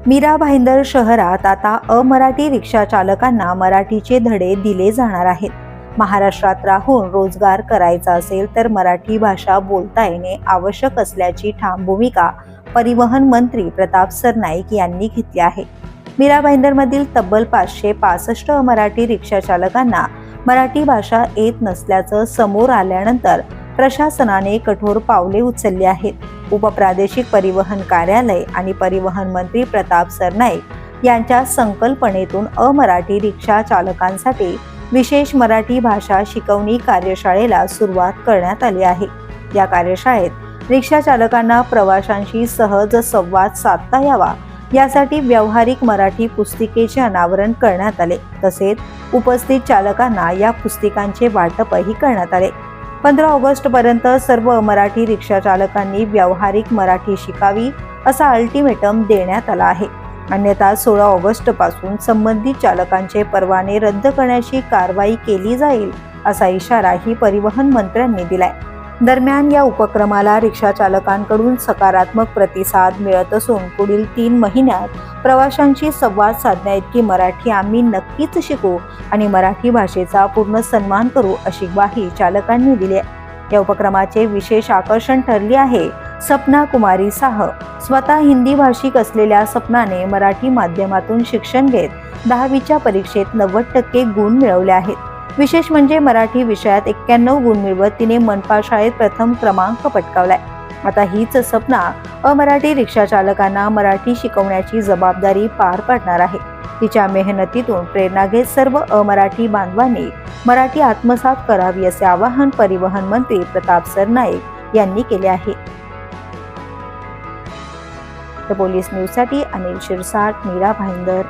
मीरा भाईंदर शहरात आता अमराठी रिक्षा चालकांना मराठीचे धडे दिले जाणार आहेत. महाराष्ट्रात राहून रोजगार करायचा असेल तर मराठी भाषा बोलता येणे आवश्यक असल्याची ठाम भूमिका परिवहन मंत्री प्रताप सरनाईक यांनी घेतली आहे. मीरा भाईंदरमधील तब्बल 565 अमराठी रिक्षा चालकांना मराठी भाषा येत नसल्याचं समोर आल्यानंतर प्रशासनाने कठोर पावले उचलली आहेत. उपप्रादेशिक परिवहन कार्यालय आणि परिवहन मंत्री प्रताप सरनाईक यांच्या संकल्पनेतून अमराठी रिक्षा चालकांसाठी विशेष मराठी भाषा शिकवणी कार्यशाळेला सुरुवात करण्यात आली आहे. या कार्यशाळेत रिक्षा चालकांना प्रवाशांशी सहज संवाद साधता यावा यासाठी व्यावहारिक मराठी पुस्तिकेचे अनावरण करण्यात आले. तसेच उपस्थित चालकांना या पुस्तिकांचे वाटपही करण्यात आले. 15 ऑगस्ट पर्यंत सर्व मराठी रिक्षा चालकांनी व्यावहारिक मराठी शिकावी असा अल्टिमेटम देण्यात आला आहे. अन्यथा 16 ऑगस्ट पासून संबंधित चालकांचे परवाने रद्द करण्याची कारवाई केली जाईल असा इशाराही परिवहन मंत्र्यांनी दिलाय. दरम्यान या उपक्रमाला रिक्षा चालकांकडून सकारात्मक प्रतिसाद मिळत असून पुढील 3 महिन्यात प्रवाशांशी संवाद साधण्याइतकी मराठी आम्ही नक्कीच शिकू आणि मराठी भाषेचा पूर्ण सन्मान करू अशी ग्वाही चालकांनी दिली आहे. या उपक्रमाचे विशेष आकर्षण ठरले आहे सपना कुमारी साह. स्वतः हिंदी भाषिक असलेल्या सपनाने मराठी माध्यमातून शिक्षण घेत 10वीच्या परीक्षेत 90% गुण मिळवले आहेत. विशेष म्हणजे मराठी विषयात 91 गुण मिळवत तिने मनपा शाळेत प्रथम क्रमांक पटकावलाय. आता हीच सपना अमराठी रिक्षा चालकांना मराठी शिकवण्याची जबाबदारी पार पाडणार आहे. तिच्या मेहनतीतून प्रेरणा घेत सर्व अमराठी बांधवांनी मराठी आत्मसात करावी असे आवाहन परिवहन मंत्री प्रताप सरनाईक यांनी केले आहे. द पोलीस न्यूजसाठी अनिल शिरसाट, मीरा भाईंदर.